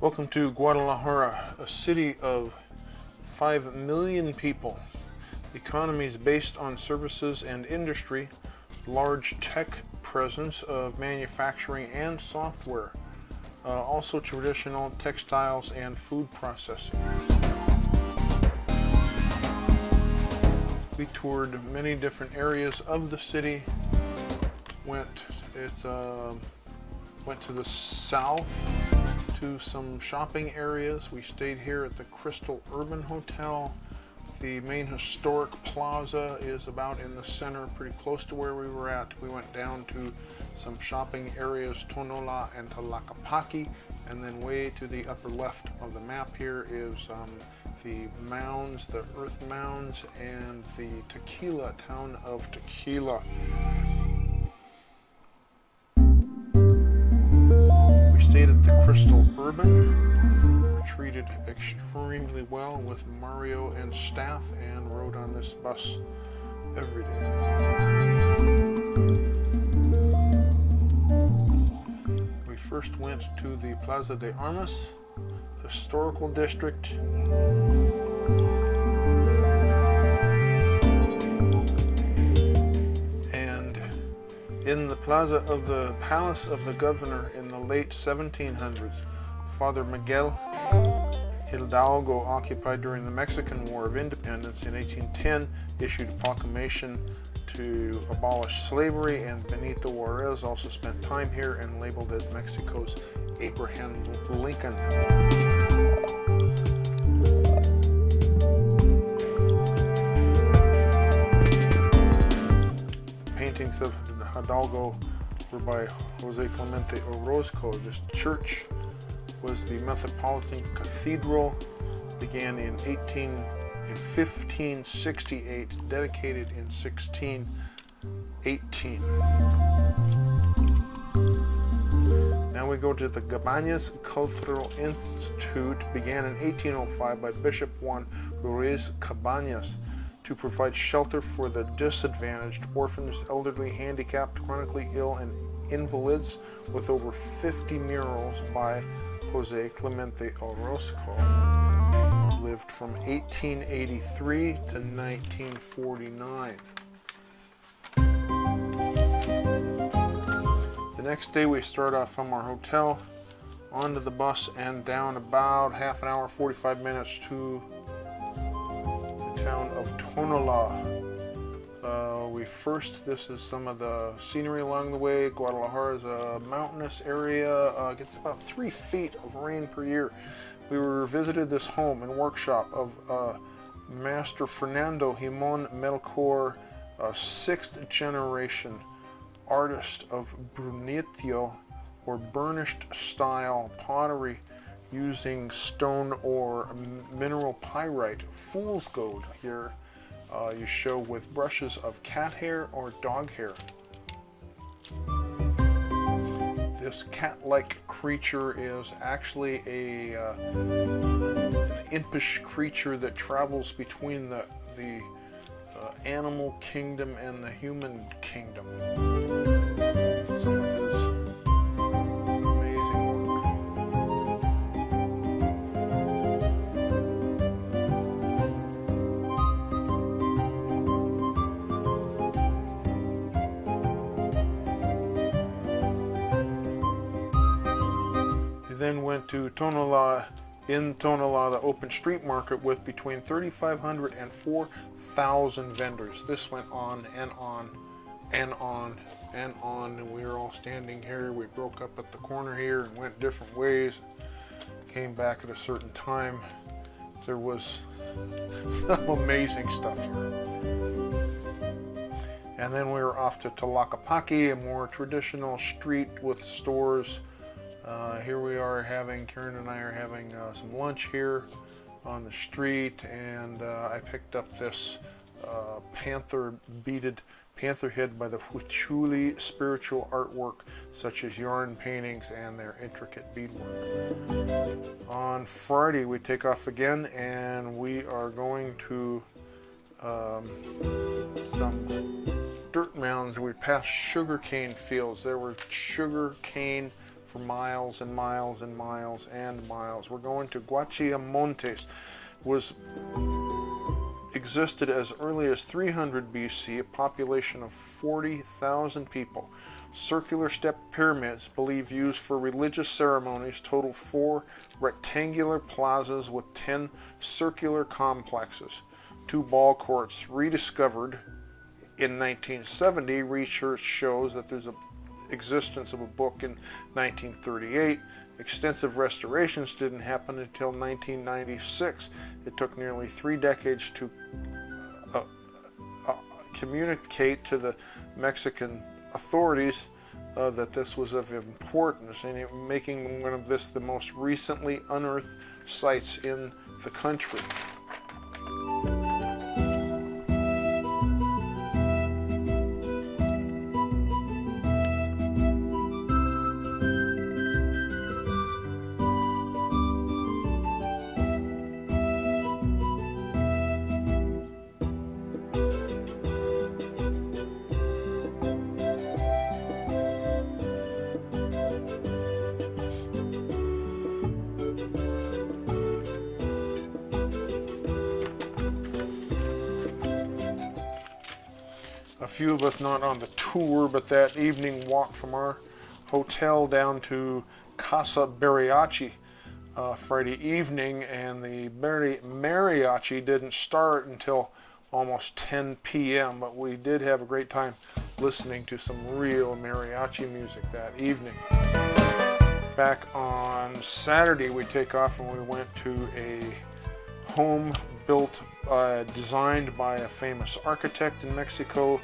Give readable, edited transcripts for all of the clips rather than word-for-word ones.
Welcome to Guadalajara, a city of 5 million people. The economy is based on services and industry, large tech presence of manufacturing and software, also traditional textiles and food processing. We toured many different areas of the city, went to the south to some shopping areas. We stayed here at the Crystal Urban Hotel. The main historic plaza is about in the center, pretty close to where we were at. We went down to some shopping areas, Tonalá and Tlaquepaque, and then way to the upper left of the map here is the mounds, the earth mounds, and the tequila, town of Tequila. Stayed at the Crystal Urban. We treated extremely well with Mario and staff and rode on this bus every day. We first went to the Plaza de Armas historical district. In the plaza of the Palace of the Governor in the late 1700s, Father Miguel Hidalgo, occupied during the Mexican War of Independence in 1810, issued a proclamation to abolish slavery, and Benito Juarez also spent time here and labeled as Mexico's Abraham Lincoln. Paintings of Hidalgo were by Jose Clemente Orozco. This church was the Metropolitan Cathedral, began in 1568, dedicated in 1618. Now we go to the Cabañas Cultural Institute, began in 1805 by Bishop Juan Ruiz Cabañas, to provide shelter for the disadvantaged, orphans, elderly, handicapped, chronically ill, and invalids, with over 50 murals by Jose Clemente Orozco. Lived from 1883 to 1949. The next day we start off from our hotel, onto the bus, and down about half an hour, 45 minutes to town of Tonalá. This is some of the scenery along the way. Guadalajara is a mountainous area, gets about 3 feet of rain per year. We visited this home and workshop of Master Fernando Jimón Melchor, a 6th generation artist of brunito, or burnished style pottery, using stone or mineral pyrite. Fool's gold here you show with brushes of cat hair or dog hair. This cat-like creature is actually an impish creature that travels between the animal kingdom and the human kingdom. Some of his amazing work. We then went to Tonalá. In Tonalá, the open street market with between 3,500 and 4,000 vendors. This went on and on and on and on, and we were all standing here. We broke up at the corner here and went different ways. Came back at a certain time. There was some amazing stuff here. And then we were off to Tlaquepaque, a more traditional street with stores. Here we are Karen and I are having some lunch here on the street, and I picked up this beaded panther head by the Huichuli spiritual artwork, such as yarn paintings and their intricate beadwork. On Friday we take off again, and we are going to some dirt mounds. We passed sugarcane fields. There were sugarcane for miles and miles and miles and miles. We're going to Guachiamontes. Existed as early as 300 BC, a population of 40,000 people. Circular step pyramids, believed used for religious ceremonies, total 4 rectangular plazas with 10 circular complexes. 2 ball courts rediscovered in 1970. Research shows that there's an existence of a book in 1938. Extensive restorations didn't happen until 1996. It took nearly 3 decades to communicate to the Mexican authorities that this was of importance, and making one of this the most recently unearthed sites in the country. A few of us not on the tour, but that evening walked from our hotel down to Casa Mariachi Friday evening, and the mariachi didn't start until almost 10 p.m., but we did have a great time listening to some real mariachi music that evening. Back on Saturday, we take off and we went to a home built, designed by a famous architect in Mexico.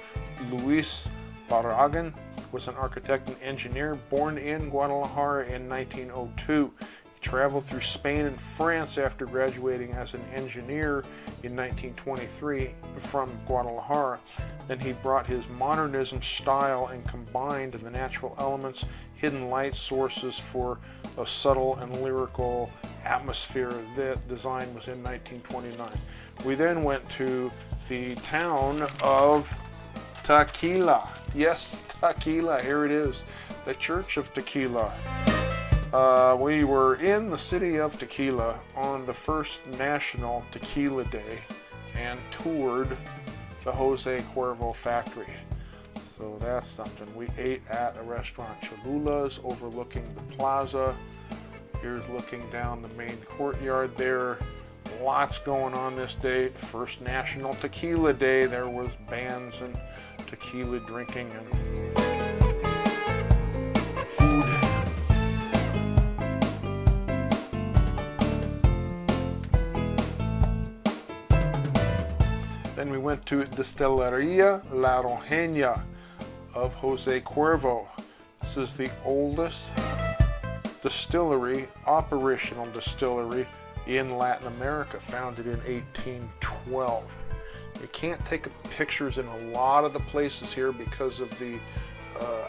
Luis Barragan was an architect and engineer born in Guadalajara in 1902. He traveled through Spain and France after graduating as an engineer in 1923 from Guadalajara. Then he brought his modernism style and combined the natural elements, hidden light sources for a subtle and lyrical atmosphere. That design was in 1929. We then went to the town of Tequila. Yes, Tequila, here it is, the Church of Tequila. We were in the city of Tequila on the first National Tequila Day and toured the Jose Cuervo factory. So that's something. We ate at a restaurant, Cholula's, overlooking the plaza. Here's looking down the main courtyard there. Lots going on this day. First National Tequila Day. There was bands and tequila drinking and food. Then we went to Destilería La Rojeña of Jose Cuervo. This is the oldest distillery, operational distillery in Latin America, founded in 1812. You can't take pictures in a lot of the places here because of the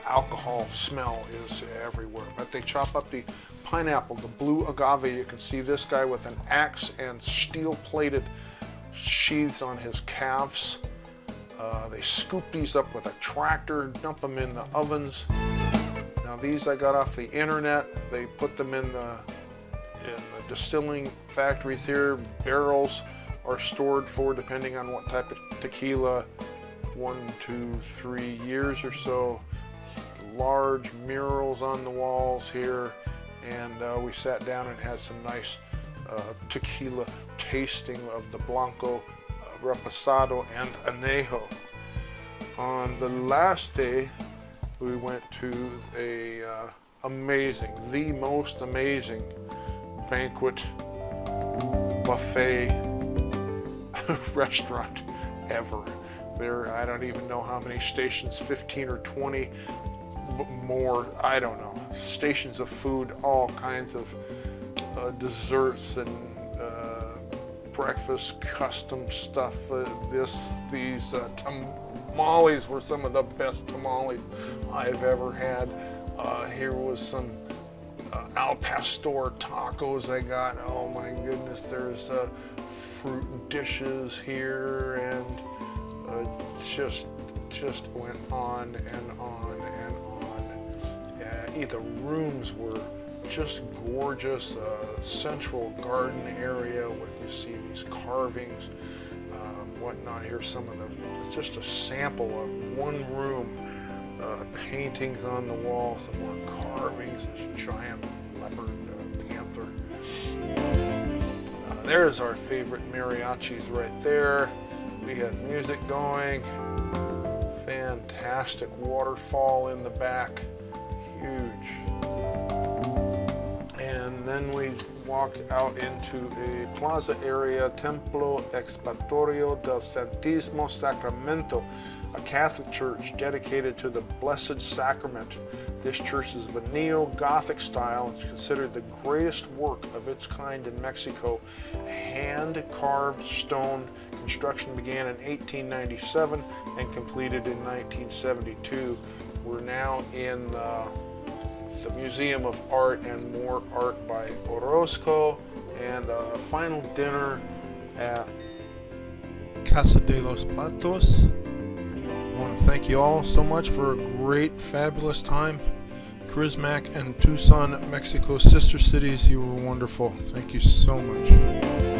alcohol smell is everywhere. But they chop up the pineapple, the blue agave. You can see this guy with an axe and steel-plated sheaths on his calves. They scoop these up with a tractor, dump them in the ovens. Now these I got off the internet. They put them in the distilling factories here. Barrels are stored for, depending on what type of tequila, 1, 2, 3 years or so. Large murals on the walls here, and we sat down and had some nice tequila tasting of the Blanco, Reposado, and Anejo. On the last day, we went to a the most amazing banquet buffet restaurant ever. There, I don't even know how many stations, 15 or 20 more, I don't know, stations of food, all kinds of desserts and breakfast, custom stuff. These tamales were some of the best tamales I've ever had. Here was some al pastor tacos I got. Oh my goodness, there's fruit dishes here, and just went on and on and on. see the rooms were just gorgeous. Central garden area with, you see these carvings, whatnot. Here's some of them, just a sample of one room. Paintings on the wall, some more carvings, this giant leopard panther. There's our favorite mariachis right there. We had music going. Fantastic waterfall in the back, huge. And then we walked out into a plaza area, Templo Expiatorio del Santísimo Sacramento, a Catholic church dedicated to the Blessed Sacrament. This church is of a neo-Gothic style. It's considered the greatest work of its kind in Mexico. Hand-carved stone. Construction began in 1897 and completed in 1972. We're now in the Museum of Art, and more art by Orozco, and a final dinner at Casa de los Patos. I want to thank you all so much for a great, fabulous time. CRIZMAC and Tucson, Mexico, sister cities, you were wonderful. Thank you so much.